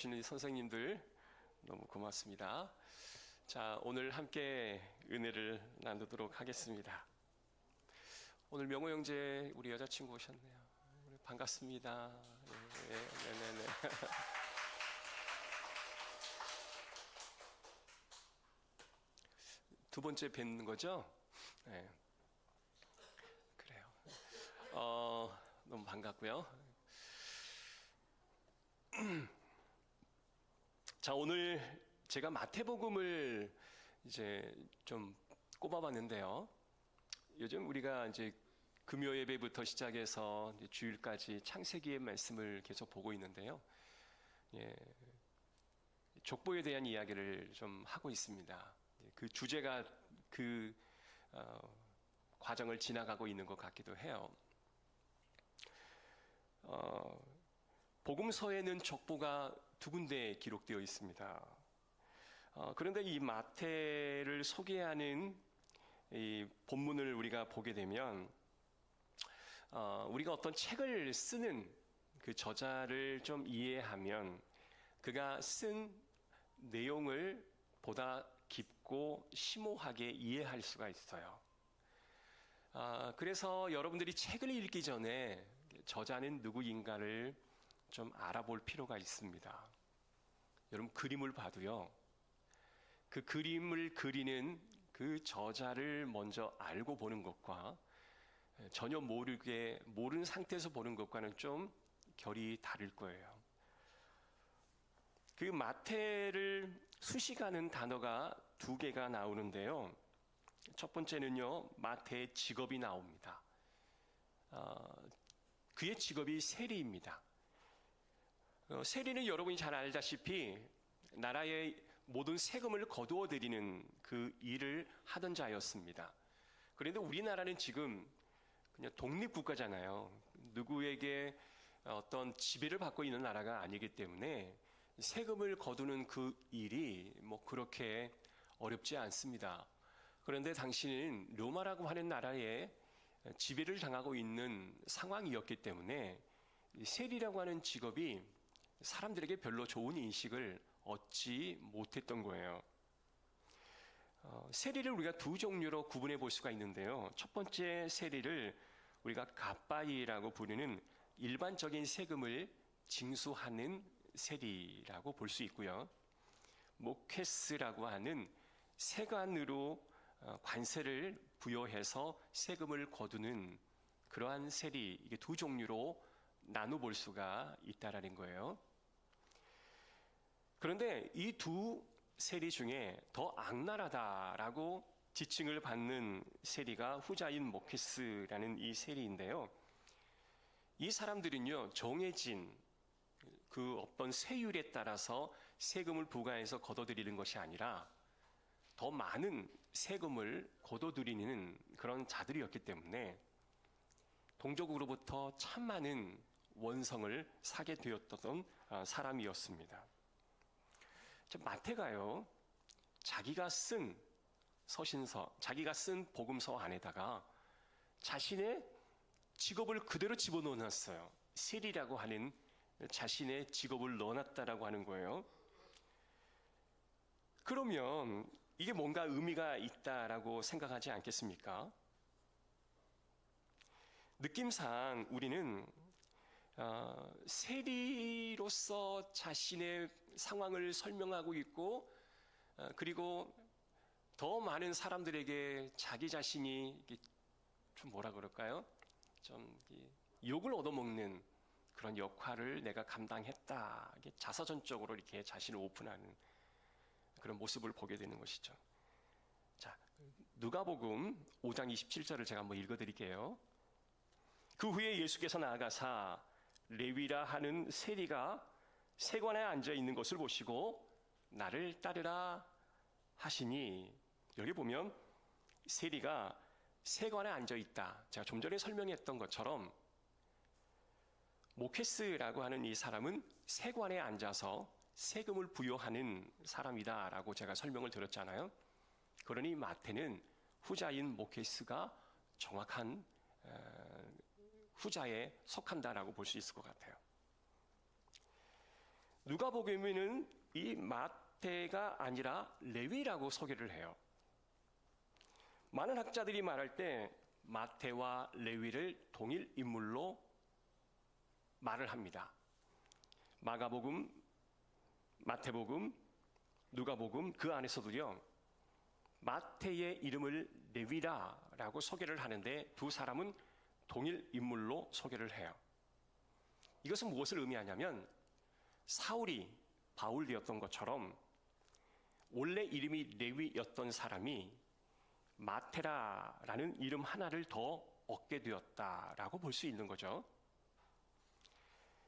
주시는 선생님들 너무 고맙습니다. 자, 오늘 함께 은혜를 나누도록 하겠습니다. 오늘 명호 형제 우리 여자친구 오셨네요. 반갑습니다. 네네네. 두 번째 뵙는 거죠? 네. 그래요. 너무 반갑고요. 자, 오늘 제가 마태복음을 이제 좀 꼽아봤는데요. 요즘 우리가 이제 금요 예배부터 시작해서 이제 주일까지 창세기의 말씀을 계속 보고 있는데요. 예, 족보에 대한 이야기를 좀 하고 있습니다. 그 주제가 그 과정을 지나가고 있는 것 같기도 해요. 복음서에는 족보가 두 군데 기록되어 있습니다. 그런데 이 마태를 소개하는 이 본문을 우리가 보게 되면 우리가 어떤 책을 쓰는 그 저자를 좀 이해하면 그가 쓴 내용을 보다 깊고 심오하게 이해할 수가 있어요. 그래서 여러분들이 책을 읽기 전에 저자는 누구인가를 좀 알아볼 필요가 있습니다. 여러분 그림을 봐도요, 그 그림을 그리는 그 저자를 먼저 알고 보는 것과 전혀 모르는 상태에서 보는 것과는 좀 결이 다를 거예요. 그 마태를 수식하는 단어가 두 개가 나오는데요. 첫 번째는요, 마태의 직업이 나옵니다. 그의 직업이 세리입니다. 세리는 여러분이 잘 알다시피 나라의 모든 세금을 거두어 드리는 그 일을 하던 자였습니다. 그런데 우리나라는 지금 그냥 독립국가잖아요. 누구에게 어떤 지배를 받고 있는 나라가 아니기 때문에 세금을 거두는 그 일이 뭐 그렇게 어렵지 않습니다. 그런데 당신은 로마라고 하는 나라에 지배를 당하고 있는 상황이었기 때문에 세리라고 하는 직업이 사람들에게 별로 좋은 인식을 얻지 못했던 거예요. 세리를 우리가 두 종류로 구분해 볼 수가 있는데요. 첫 번째 세리를 우리가 갓바이라고 부르는 일반적인 세금을 징수하는 세리라고 볼 수 있고요. 모케스라고 하는 세관으로 관세를 부여해서 세금을 거두는 그러한 세리, 이게 두 종류로 나눠 볼 수가 있다라는 거예요. 그런데 이 두 세리 중에 더 악랄하다라고 지칭을 받는 세리가 후자인 모케스라는 이 세리인데요. 이 사람들은요, 정해진 그 어떤 세율에 따라서 세금을 부과해서 걷어들이는 것이 아니라 더 많은 세금을 걷어들이는 그런 자들이었기 때문에 동족으로부터 참 많은 원성을 사게 되었던 사람이었습니다. 마태가요, 자기가 쓴 서신서, 자기가 쓴 복음서 안에다가 자신의 직업을 그대로 집어넣어놨어요. 세리라고 하는 자신의 직업을 넣어놨다라고 하는 거예요. 그러면 이게 뭔가 의미가 있다라고 생각하지 않겠습니까? 느낌상 우리는 세리로서 자신의 상황을 설명하고 있고, 그리고 더 많은 사람들에게 자기 자신이 좀 뭐라 그럴까요? 좀 욕을 얻어먹는 그런 역할을 내가 감당했다. 자서전적으로 이렇게 자신을 오픈하는 그런 모습을 보게 되는 것이죠. 자, 누가복음 5장 27절을 제가 한번 읽어드릴게요. 그 후에 예수께서 나아가사 레위라 하는 세리가 세관에 앉아 있는 것을 보시고 나를 따르라 하시니, 여기 보면 세리가 세관에 앉아 있다. 제가 좀 전에 설명했던 것처럼 모케스라고 하는 이 사람은 세관에 앉아서 세금을 부여하는 사람이다라고 제가 설명을 드렸잖아요. 그러니 마태는 후자인 모케스가 정확한 후자에 속한다라고 볼 수 있을 것 같아요. 누가복음에는 이 마태가 아니라 레위라고 소개를 해요. 많은 학자들이 말할 때 마태와 레위를 동일 인물로 말을 합니다. 마가복음, 마태복음, 누가복음 그 안에서도요, 마태의 이름을 레위라라고 소개를 하는데 두 사람은 동일 인물로 소개를 해요. 이것은 무엇을 의미하냐면 사울이 바울이었던 것처럼 원래 이름이 레위였던 사람이 마테라라는 이름 하나를 더 얻게 되었다라고 볼 수 있는 거죠.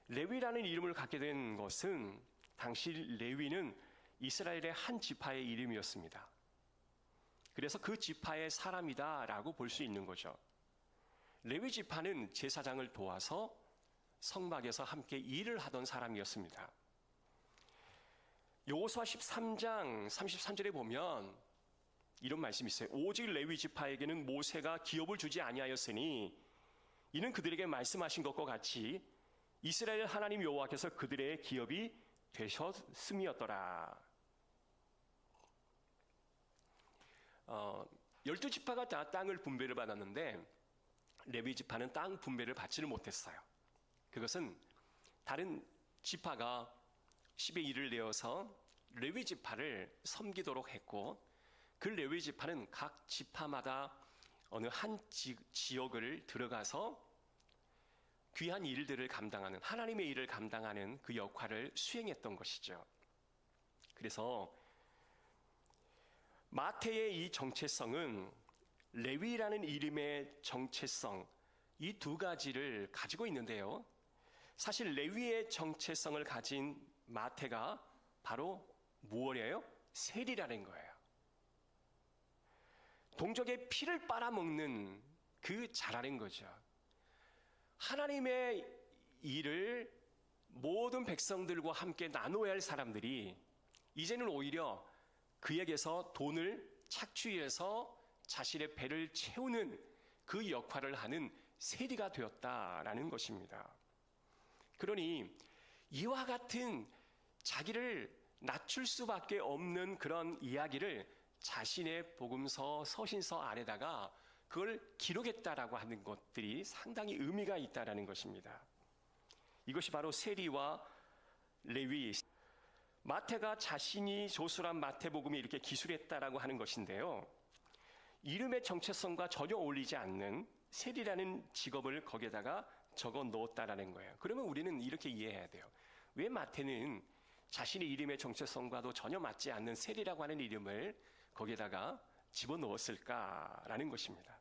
레위라는 이름을 갖게 된 것은 당시 레위는 이스라엘의 한 지파의 이름이었습니다. 그래서 그 지파의 사람이다라고 볼 수 있는 거죠. 레위 지파는 제사장을 도와서 성막에서 함께 일을 하던 사람이었습니다. 여호수아 13장 33절에 보면 이런 말씀이 있어요. 오직 레위 지파에게는 모세가 기업을 주지 아니하였으니 이는 그들에게 말씀하신 것과 같이 이스라엘 하나님 여호와께서 그들의 기업이 되셨음이었더라. 12지파가 다 땅을 분배를 받았는데 레위 지파는 땅 분배를 받지를 못했어요. 그것은 다른 지파가 10의 1을 내어서 레위 지파를 섬기도록 했고, 그 레위 지파는 각 지파마다 어느 한 지역을 들어가서 귀한 일들을 감당하는, 하나님의 일을 감당하는 그 역할을 수행했던 것이죠. 그래서 마태의 이 정체성은 레위라는 이름의 정체성, 이 두 가지를 가지고 있는데요. 사실 레위의 정체성을 가진 마태가 바로 무엇이에요? 세리라는 거예요. 동족의 피를 빨아먹는 그 자라는 거죠. 하나님의 일을 모든 백성들과 함께 나눠야 할 사람들이 이제는 오히려 그에게서 돈을 착취해서 자신의 배를 채우는 그 역할을 하는 세리가 되었다라는 것입니다. 그러니 이와 같은 자기를 낮출 수밖에 없는 그런 이야기를 자신의 복음서, 서신서 안에다가 그걸 기록했다라고 하는 것들이 상당히 의미가 있다라는 것입니다. 이것이 바로 세리와 레위, 마태가 자신이 조술한 마태복음에 이렇게 기술했다라고 하는 것인데요. 이름의 정체성과 전혀 어울리지 않는 세리라는 직업을 거기에다가 적어 넣었다라는 거예요. 그러면 우리는 이렇게 이해해야 돼요. 왜 마태는 자신의 이름의 정체성과도 전혀 맞지 않는 세리라고 하는 이름을 거기에다가 집어넣었을까라는 것입니다.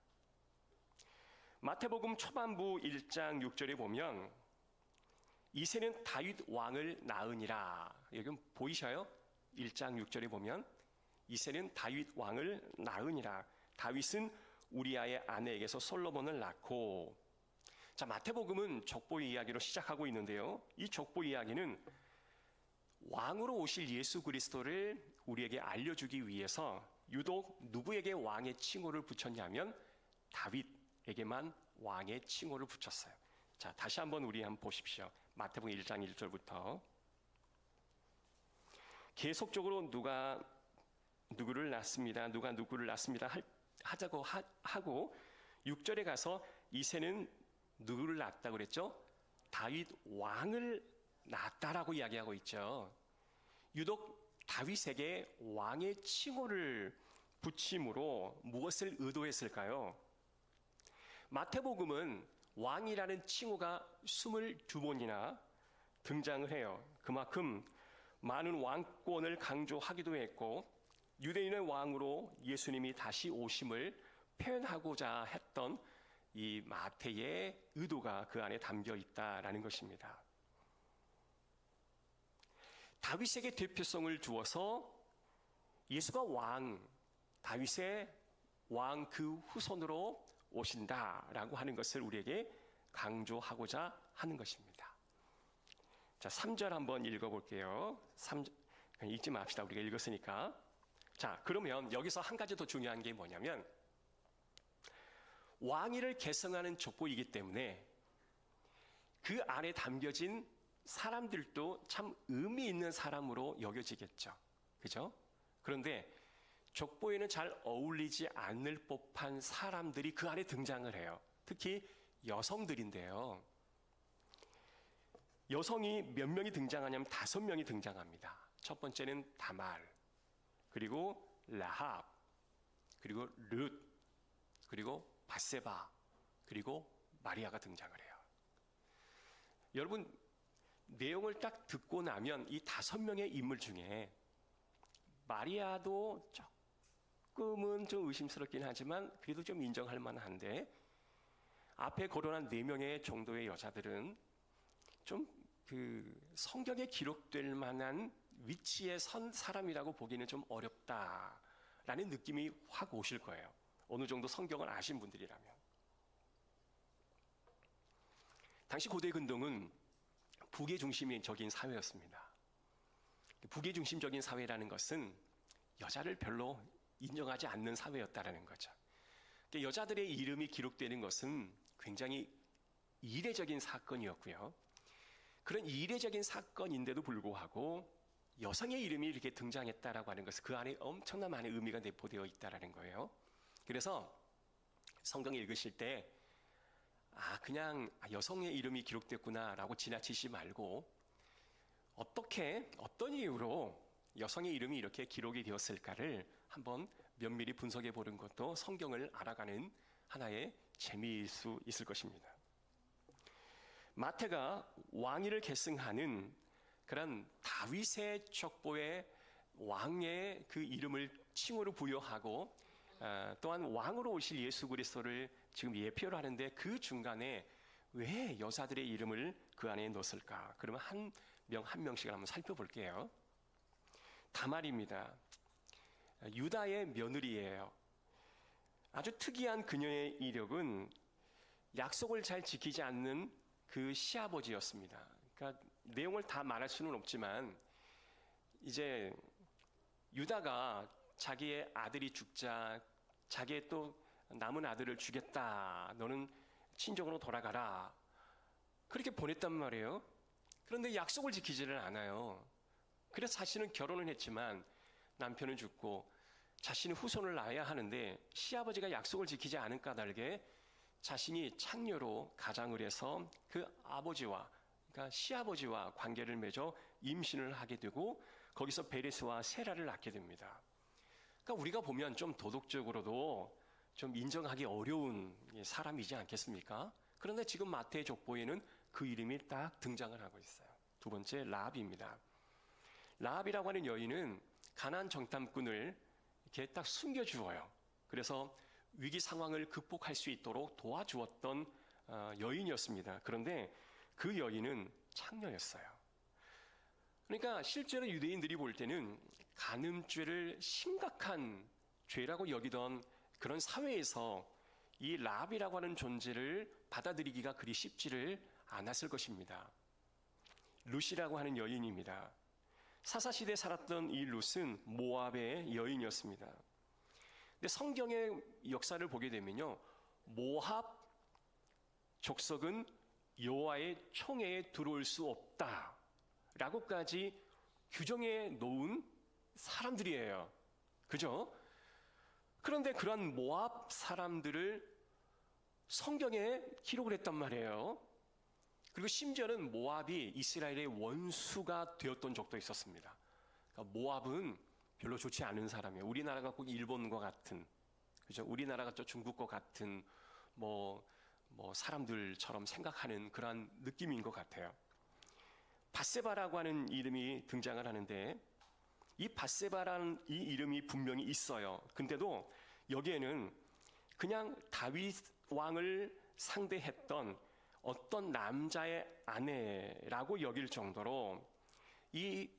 마태복음 초반부 1장 6절에 보면 이새는 다윗 왕을 낳으니라. 여기 보이셔요? 1장 6절에 보면 이새는 다윗 왕을 낳으니라. 다윗은 우리아의 아내에게서 솔로몬을 낳고. 자, 마태복음은 족보 이야기로 시작하고 있는데요. 이 족보 이야기는 왕으로 오실 예수 그리스도를 우리에게 알려주기 위해서 유독 누구에게 왕의 칭호를 붙였냐면 다윗에게만 왕의 칭호를 붙였어요. 자, 다시 한번 우리 한번 보십시오. 마태복음 1장 1절부터 계속적으로 누가 누구를 낳습니다. 누가 누구를 낳습니다. 하자고 하고 6절에 가서 이새는 누구를 낳았다고 그랬죠? 다윗 왕을 낳았다라고 이야기하고 있죠. 유독 다윗에게 왕의 칭호를 붙임으로 무엇을 의도했을까요? 마태복음은 왕이라는 칭호가 22번이나 등장을 해요. 그만큼 많은 왕권을 강조하기도 했고 유대인의 왕으로 예수님이 다시 오심을 표현하고자 했던 이 마태의 의도가 그 안에 담겨 있다라는 것입니다. 다윗에게 대표성을 주어서 예수가 왕, 다윗의 왕 그 후손으로 오신다라고 하는 것을 우리에게 강조하고자 하는 것입니다. 자, 3절 한번 읽어볼게요. 3절, 읽지 맙시다. 우리가 읽었으니까. 자, 그러면 여기서 한 가지 더 중요한 게 뭐냐면 왕위를 계승하는 족보이기 때문에 그 안에 담겨진 사람들도 참 의미 있는 사람으로 여겨지겠죠. 그죠? 그런데 족보에는 잘 어울리지 않을 법한 사람들이 그 안에 등장을 해요. 특히 여성들인데요. 여성이 몇 명이 등장하냐면 5명이 등장합니다. 첫 번째는 다말, 그리고 라합, 그리고 룻, 그리고 바세바, 그리고 마리아가 등장을 해요. 여러분, 내용을 딱 듣고 나면 이 5명의 인물 중에 마리아도 조금은 좀 의심스럽긴 하지만 그래도 좀 인정할 만한데, 앞에 거론한 4명의 정도의 여자들은 좀 성경에 기록될 만한 위치에 선 사람이라고 보기는 좀 어렵다라는 느낌이 확 오실 거예요. 어느 정도 성경을 아신 분들이라면. 당시 고대 근동은 북의 중심적인 사회였습니다. 북의 중심적인 사회라는 것은 여자를 별로 인정하지 않는 사회였다라는 거죠. 여자들의 이름이 기록되는 것은 굉장히 이례적인 사건이었고요. 그런 이례적인 사건인데도 불구하고 여성의 이름이 이렇게 등장했다라고 하는 것은 그 안에 엄청난 많은 의미가 내포되어 있다라는 거예요. 그래서 성경 읽으실 때 그냥 여성의 이름이 기록됐구나라고 지나치지 말고 어떤 이유로 여성의 이름이 이렇게 기록이 되었을까를 한번 면밀히 분석해 보는 것도 성경을 알아가는 하나의 재미일 수 있을 것입니다. 마태가 왕위를 계승하는 그런 다윗의 족보의 왕의 그 이름을 칭호로 부여하고 또한 왕으로 오실 예수 그리스도를 지금 예표를 하는데 그 중간에 왜 여자들의 이름을 그 안에 넣었을까? 그러면 한 명 한 명씩 한번 살펴볼게요. 다말입니다. 유다의 며느리예요. 아주 특이한 그녀의 이력은 약속을 잘 지키지 않는 그 시아버지였습니다. 그러니까 내용을 다 말할 수는 없지만 이제 유다가 자기의 아들이 죽자 자기의 또 남은 아들을 주겠다. 너는 친정으로 돌아가라. 그렇게 보냈단 말이에요. 그런데 약속을 지키지를 않아요. 그래서 자신은 결혼을 했지만 남편은 죽고 자신이 후손을 낳아야 하는데 시아버지가 약속을 지키지 않은 까닭에 자신이 창녀로 가장을 해서 그 아버지와 그러니까 시아버지와 관계를 맺어 임신을 하게 되고 거기서 베레스와 세라를 낳게 됩니다. 그러니까 우리가 보면 좀 도덕적으로도 좀 인정하기 어려운 사람이지 않겠습니까? 그런데 지금 마태의 족보에는 그 이름이 딱 등장을 하고 있어요. 두 번째 라합입니다. 라합이라고 하는 여인은 가나안 정탐꾼을 이렇게 딱 숨겨주어요. 그래서 위기 상황을 극복할 수 있도록 도와주었던 여인이었습니다. 그런데 그 여인은 창녀였어요. 그러니까 실제로 유대인들이 볼 때는 간음죄를 심각한 죄라고 여기던 그런 사회에서 이 라합이라고 하는 존재를 받아들이기가 그리 쉽지를 않았을 것입니다. 룻이라고 하는 여인입니다. 사사시대에 살았던 이 룻은 모압의 여인이었습니다. 근데 성경의 역사를 보게 되면요, 모압 족속은 여호와의 총회에 들어올 수 없다라고까지 규정해 놓은 사람들이에요. 그죠? 그런데 그런 모압 사람들을 성경에 기록을 했단 말이에요. 그리고 심지어는 모압이 이스라엘의 원수가 되었던 적도 있었습니다. 그러니까 모압은 별로 좋지 않은 사람이에요. 우리나라가 꼭 일본과 같은, 그죠? 우리나라가 또 중국과 같은 사람들처럼 생각하는 그런 느낌인 것 같아요. 밧세바라고 하는 이름이 등장을 하는데 이 밧세바라는 이 이름이 분명히 있어요. 근데도 여기에는 그냥 다윗 왕을 상대했던 어떤 남자의 아내라고 여길 정도로 이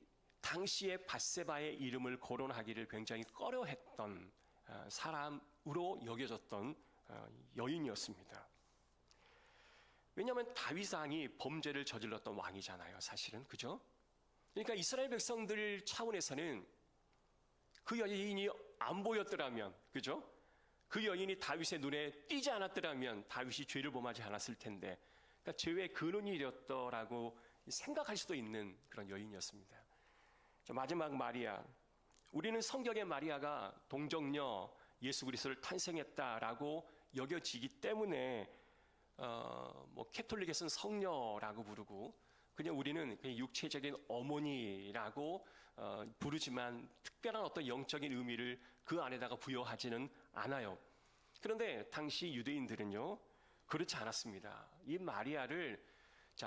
당시에 밧세바의 이름을 거론하기를 굉장히 꺼려했던 사람으로 여겨졌던 여인이었습니다. 왜냐하면 다윗 왕이 범죄를 저질렀던 왕이잖아요, 사실은. 그죠? 그러니까 이스라엘 백성들 차원에서는 그 여인이 안 보였더라면, 그죠? 그 여인이 다윗의 눈에 띄지 않았더라면 다윗이 죄를 범하지 않았을 텐데, 그러니까 죄의 근원이 되었더라고 생각할 수도 있는 그런 여인이었습니다. 마지막 마리아, 우리는 성경의 마리아가 동정녀 예수 그리스도를 탄생했다라고 여겨지기 때문에 캐톨릭에서는 성녀라고 부르고 그냥 우리는 그냥 육체적인 어머니라고 부르지만 특별한 어떤 영적인 의미를 그 안에다가 부여하지는 않아요. 그런데 당시 유대인들은요 그렇지 않았습니다. 이 마리아를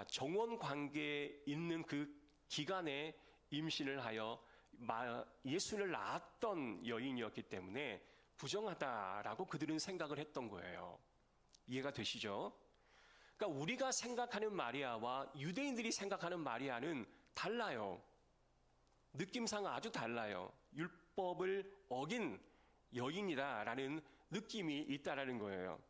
정원 관계에 있는 그 기간에 임신을 하여 예수를 낳았던 여인이었기 때문에 부정하다라고 그들은 생각을 했던 거예요. 이해가 되시죠? 그러니까 우리가 생각하는 마리아와 유대인들이 생각하는 마리아는 달라요. 느낌상 아주 달라요. 율법을 어긴 여인이다라는 느낌이 있다라는 거예요.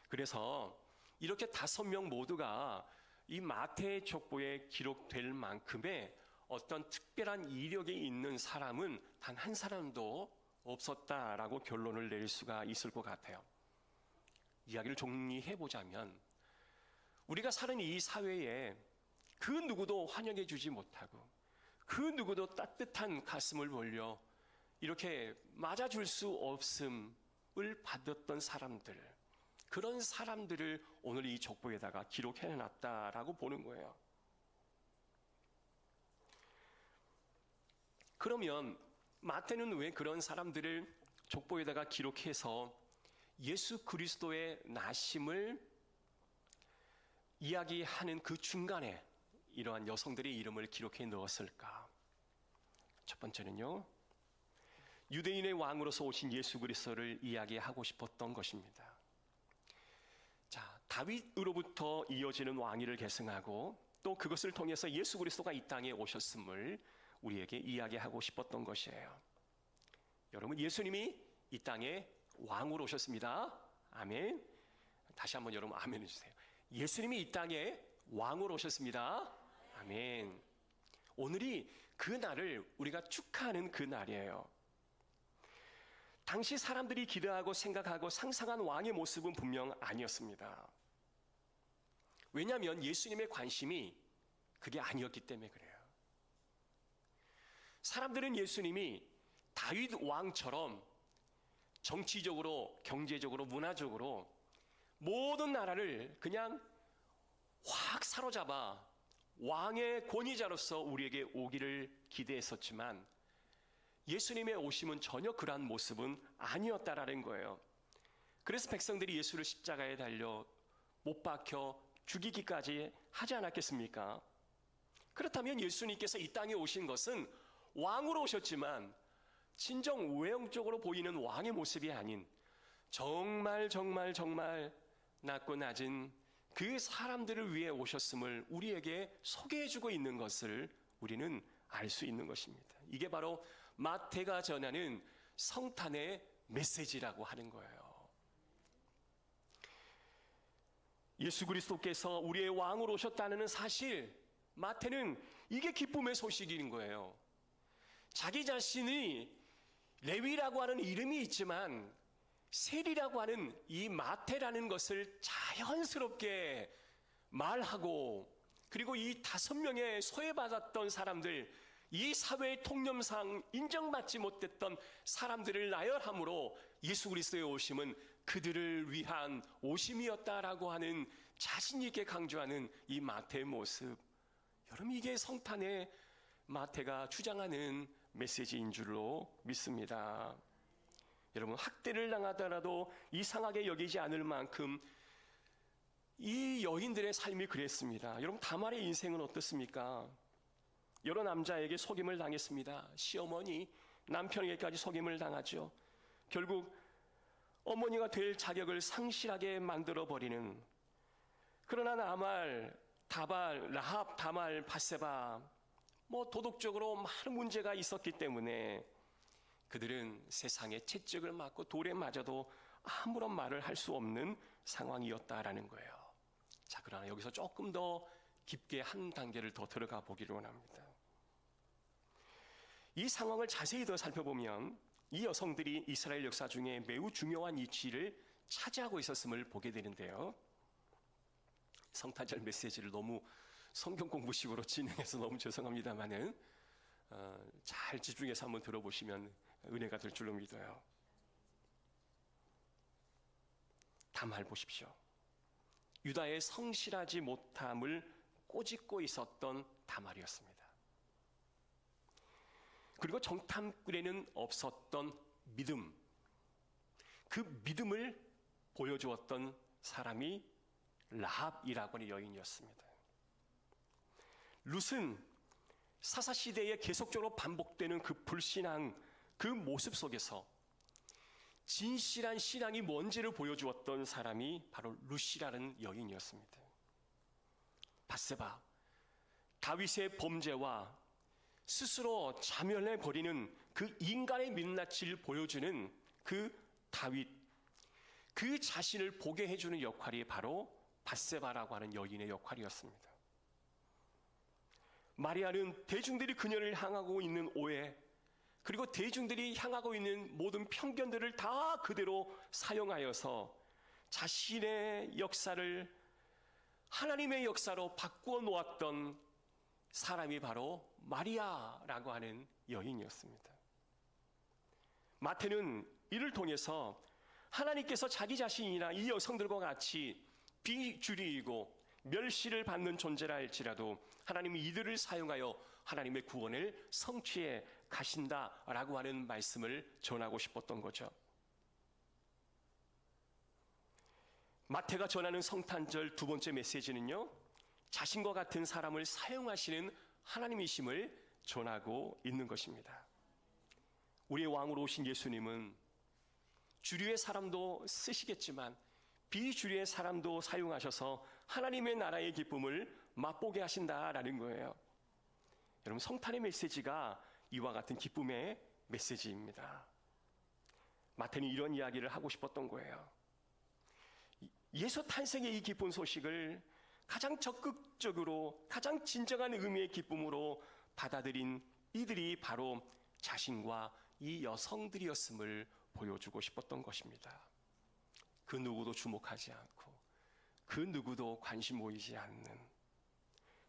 그래서 이렇게 5명 모두가 이 마태의 족보에 기록될 만큼의 어떤 특별한 이력이 있는 사람은 단 한 사람도 없었다라고 결론을 내릴 수가 있을 것 같아요. 이야기를 정리해보자면 우리가 사는 이 사회에 그 누구도 환영해 주지 못하고 그 누구도 따뜻한 가슴을 벌려 이렇게 맞아줄 수 없음을 받았던 사람들, 그런 사람들을 오늘 이 족보에다가 기록해놨다라고 보는 거예요. 그러면 마태는 왜 그런 사람들을 족보에다가 기록해서 예수 그리스도의 나심을 이야기하는 그 중간에 이러한 여성들의 이름을 기록해 넣었을까? 첫 번째는요, 유대인의 왕으로서 오신 예수 그리스도를 이야기하고 싶었던 것입니다. 다윗으로부터 이어지는 왕위를 계승하고 또 그것을 통해서 예수 그리스도가 이 땅에 오셨음을 우리에게 이야기하고 싶었던 것이에요. 여러분, 예수님이 이 땅에 왕으로 오셨습니다. 아멘. 다시 한번 여러분 아멘 해주세요. 예수님이 이 땅에 왕으로 오셨습니다. 아멘. 오늘이 그 날을 우리가 축하하는 그 날이에요. 당시 사람들이 기대하고 생각하고 상상한 왕의 모습은 분명 아니었습니다. 왜냐하면 예수님의 관심이 그게 아니었기 때문에 그래요. 사람들은 예수님이 다윗 왕처럼 정치적으로, 경제적으로, 문화적으로 모든 나라를 그냥 확 사로잡아 왕의 권위자로서 우리에게 오기를 기대했었지만 예수님의 오심은 전혀 그러한 모습은 아니었다라는 거예요. 그래서 백성들이 예수를 십자가에 달려 못 박혀 죽이기까지 하지 않았겠습니까? 그렇다면 예수님께서 이 땅에 오신 것은 왕으로 오셨지만 진정 외형적으로 보이는 왕의 모습이 아닌 정말 낮고 낮은 그 사람들을 위해 오셨음을 우리에게 소개해주고 있는 것을 우리는 알 수 있는 것입니다. 이게 바로 마태가 전하는 성탄의 메시지라고 하는 거예요. 예수 그리스도께서 우리의 왕으로 오셨다는 사실, 마태는 이게 기쁨의 소식인 거예요. 자기 자신이 레위라고 하는 이름이 있지만 세리라고 하는 이 마태라는 것을 자연스럽게 말하고, 그리고 이 5명의 소외받았던 사람들, 이 사회의 통념상 인정받지 못했던 사람들을 나열함으로 예수 그리스도의 오심은 그들을 위한 오심이었다라고 하는 자신 있게 강조하는 이 마태의 모습, 여러분 이게 성탄의 마태가 주장하는 메시지인 줄로 믿습니다. 여러분, 학대를 당하더라도 이상하게 여기지 않을 만큼 이 여인들의 삶이 그랬습니다. 여러분, 다말의 인생은 어떻습니까? 여러 남자에게 속임을 당했습니다. 시어머니, 남편에게까지 속임을 당하죠. 결국 어머니가 될 자격을 상실하게 만들어버리는, 그러나 나말, 다발, 라합, 다말, 바세바, 도덕적으로 많은 문제가 있었기 때문에 그들은 세상의 채찍을 맞고 돌에 맞아도 아무런 말을 할 수 없는 상황이었다라는 거예요. 자, 그러나 여기서 조금 더 깊게 한 단계를 더 들어가 보기를 원합니다. 이 상황을 자세히 더 살펴보면 이 여성들이 이스라엘 역사 중에 매우 중요한 위치를 차지하고 있었음을 보게 되는데요. 성탄절 메시지를 너무 성경 공부식으로 진행해서 너무 죄송합니다만은 잘 집중해서 한번 들어보시면 은혜가 될 줄로 믿어요. 다말 보십시오. 유다의 성실하지 못함을 꼬집고 있었던 다말이었습니다. 그리고 정탐꾼에는 없었던 믿음, 그 믿음을 보여주었던 사람이 라합이라고 하는 여인이었습니다. 룻은 사사시대에 계속적으로 반복되는 그 불신앙, 그 모습 속에서 진실한 신앙이 뭔지를 보여주었던 사람이 바로 룻이라는 여인이었습니다. 밧세바, 다윗의 범죄와 스스로 자멸해버리는 그 인간의 민낯을 보여주는 그 다윗, 그 자신을 보게 해주는 역할이 바로 밧세바라고 하는 여인의 역할이었습니다. 마리아는 대중들이 그녀를 향하고 있는 오해, 그리고 대중들이 향하고 있는 모든 편견들을 다 그대로 사용하여서 자신의 역사를 하나님의 역사로 바꾸어 놓았던 사람이 바로 마리아라고 하는 여인이었습니다. 마태는 이를 통해서 하나님께서 자기 자신이나 이 여성들과 같이 비주류이고 멸시를 받는 존재라 할지라도 하나님이 이들을 사용하여 하나님의 구원을 성취해 가신다라고 하는 말씀을 전하고 싶었던 거죠. 마태가 전하는 성탄절 두 번째 메시지는요, 자신과 같은 사람을 사용하시는 하나님이심을 전하고 있는 것입니다. 우리의 왕으로 오신 예수님은 주류의 사람도 쓰시겠지만 비주류의 사람도 사용하셔서 하나님의 나라의 기쁨을 맛보게 하신다라는 거예요. 여러분, 성탄의 메시지가 이와 같은 기쁨의 메시지입니다. 마태는 이런 이야기를 하고 싶었던 거예요. 예수 탄생의 이 기쁜 소식을 가장 적극적으로, 가장 진정한 의미의 기쁨으로 받아들인 이들이 바로 자신과 이 여성들이었음을 보여주고 싶었던 것입니다. 그 누구도 주목하지 않고 그 누구도 관심 보이지 않는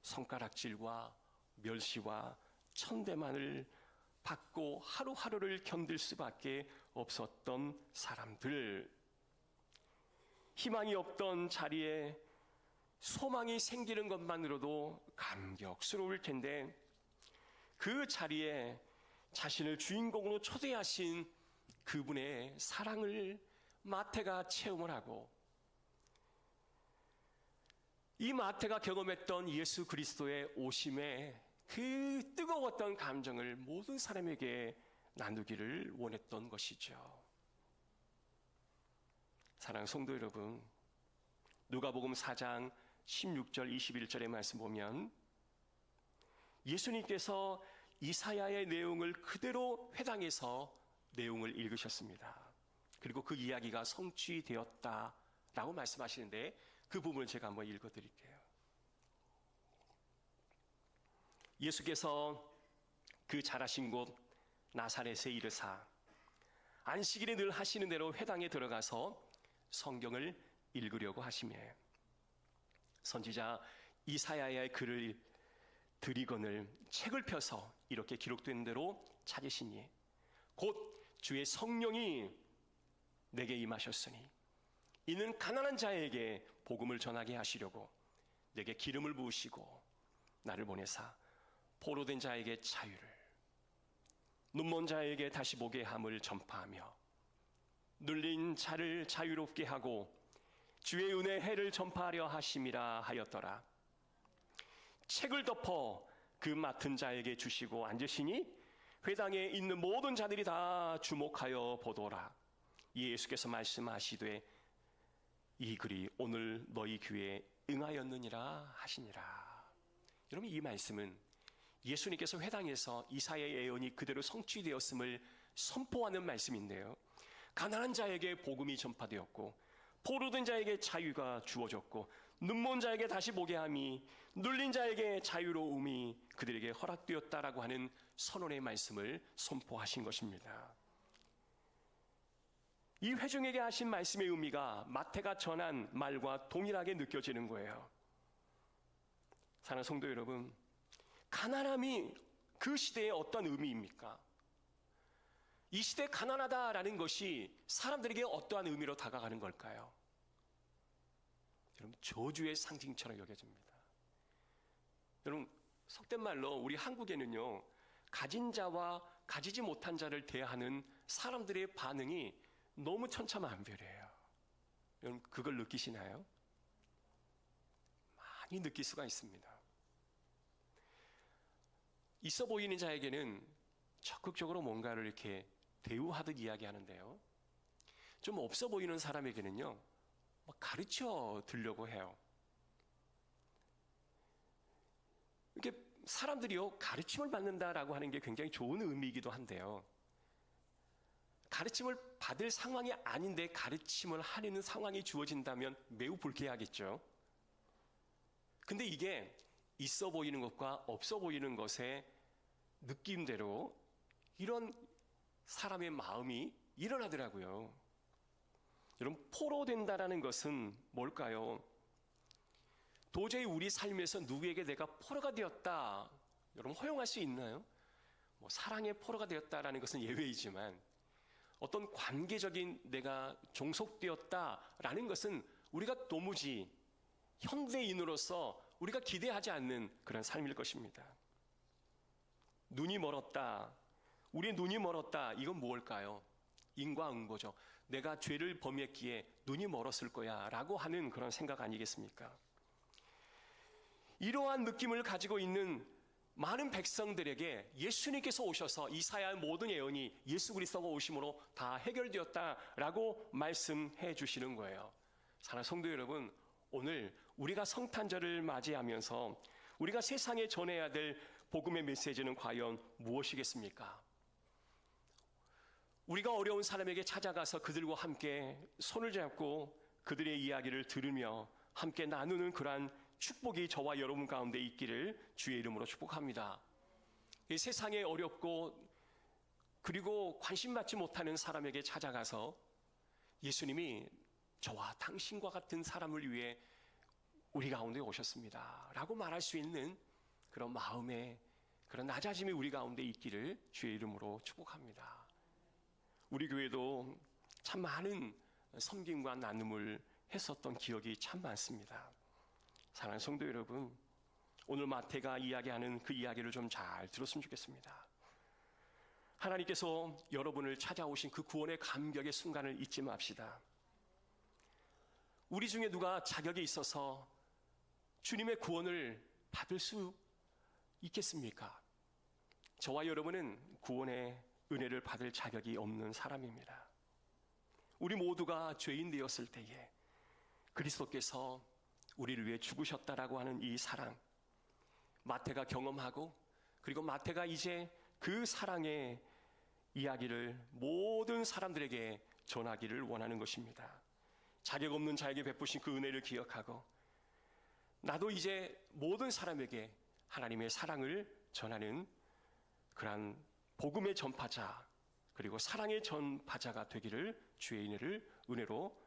손가락질과 멸시와 천대만을 받고 하루하루를 견딜 수밖에 없었던 사람들, 희망이 없던 자리에 소망이 생기는 것만으로도 감격스러울 텐데 그 자리에 자신을 주인공으로 초대하신 그분의 사랑을 마태가 체험을 하고 이 마태가 경험했던 예수 그리스도의 오심에 그 뜨거웠던 감정을 모든 사람에게 나누기를 원했던 것이죠. 사랑하는 성도 여러분, 누가복음 4장 16절 21절의 말씀 보면 예수님께서 이사야의 내용을 그대로 회당에서 내용을 읽으셨습니다. 그리고 그 이야기가 성취되었다라고 말씀하시는데 그 부분을 제가 한번 읽어드릴게요. 예수께서 그 자라신 곳 나사렛에 이르사 안식일에 늘 하시는 대로 회당에 들어가서 성경을 읽으려고 하시매 선지자 이사야의 글을 드리거늘 책을 펴서 이렇게 기록된 대로 찾으시니 곧 주의 성령이 내게 임하셨으니 이는 가난한 자에게 복음을 전하게 하시려고 내게 기름을 부으시고 나를 보내사 포로된 자에게 자유를, 눈먼 자에게 다시 보게 함을 전파하며 눌린 자를 자유롭게 하고 주의 은혜의 해를 전파하려 하심이라 하였더라. 책을 덮어 그 맡은 자에게 주시고 앉으시니 회당에 있는 모든 자들이 다 주목하여 보더라. 예수께서 말씀하시되 이 글이 오늘 너희 귀에 응하였느니라 하시니라. 여러분, 이 말씀은 예수님께서 회당에서 이사야의 예언이 그대로 성취되었음을 선포하는 말씀인데요, 가난한 자에게 복음이 전파되었고 포로된 자에게 자유가 주어졌고 눈먼 자에게 다시 보게 함이 눌린 자에게 자유로움이 그들에게 허락되었다라고 하는 선언의 말씀을 선포하신 것입니다. 이 회중에게 하신 말씀의 의미가 마태가 전한 말과 동일하게 느껴지는 거예요. 사랑하는 성도 여러분, 가난함이 그 시대의 어떤 의미입니까? 이 시대에 가난하다라는 것이 사람들에게 어떠한 의미로 다가가는 걸까요? 여러분, 저주의 상징처럼 여겨집니다. 여러분, 속된 말로 우리 한국에는요, 가진 자와 가지지 못한 자를 대하는 사람들의 반응이 너무 천차만별이에요. 여러분, 그걸 느끼시나요? 많이 느낄 수가 있습니다. 있어 보이는 자에게는 적극적으로 뭔가를 이렇게 대우하듯 이야기하는데요, 좀 없어 보이는 사람에게는요, 가르쳐 드리려고 해요. 이렇게 사람들이요, 가르침을 받는다라고 하는 게 굉장히 좋은 의미이기도 한데요, 가르침을 받을 상황이 아닌데 가르침을 하려는 상황이 주어진다면 매우 불쾌하겠죠. 근데 이게 있어 보이는 것과 없어 보이는 것의 느낌대로 이런 사람의 마음이 일어나더라고요. 여러분, 포로된다라는 것은 뭘까요? 도저히 우리 삶에서 누구에게 내가 포로가 되었다, 여러분 허용할 수 있나요? 사랑의 포로가 되었다라는 것은 예외이지만 어떤 관계적인 내가 종속되었다라는 것은 우리가 도무지 현대인으로서 우리가 기대하지 않는 그런 삶일 것입니다. 눈이 멀었다, 우리의 눈이 멀었다, 이건 무엇일까요? 인과응보죠. 내가 죄를 범했기에 눈이 멀었을 거야 라고 하는 그런 생각 아니겠습니까? 이러한 느낌을 가지고 있는 많은 백성들에게 예수님께서 오셔서 이사야의 모든 예언이 예수 그리스도가 오심으로 다 해결되었다라고 말씀해 주시는 거예요. 사랑하는 성도 여러분, 오늘 우리가 성탄절을 맞이하면서 우리가 세상에 전해야 될 복음의 메시지는 과연 무엇이겠습니까? 우리가 어려운 사람에게 찾아가서 그들과 함께 손을 잡고 그들의 이야기를 들으며 함께 나누는 그러한 축복이 저와 여러분 가운데 있기를 주의 이름으로 축복합니다. 이 세상에 어렵고 그리고 관심 받지 못하는 사람에게 찾아가서 예수님이 저와 당신과 같은 사람을 위해 우리 가운데 오셨습니다 라고 말할 수 있는 그런 마음의 그런 낮아짐이 우리 가운데 있기를 주의 이름으로 축복합니다. 우리 교회도 참 많은 섬김과 나눔을 했었던 기억이 참 많습니다. 사랑하는 성도 여러분, 오늘 마태가 이야기하는 그 이야기를 좀 잘 들었으면 좋겠습니다. 하나님께서 여러분을 찾아오신 그 구원의 감격의 순간을 잊지 맙시다. 우리 중에 누가 자격이 있어서 주님의 구원을 받을 수 있겠습니까? 저와 여러분은 구원의 은혜를 받을 자격이 없는 사람입니다. 우리 모두가 죄인 되었을 때에 그리스도께서 우리를 위해 죽으셨다라고 하는 이 사랑, 마태가 경험하고 그리고 마태가 이제 그 사랑의 이야기를 모든 사람들에게 전하기를 원하는 것입니다. 자격 없는 자에게 베푸신 그 은혜를 기억하고 나도 이제 모든 사람에게 하나님의 사랑을 전하는 그러한 복음의 전파자 그리고 사랑의 전파자가 되기를 주의 은혜로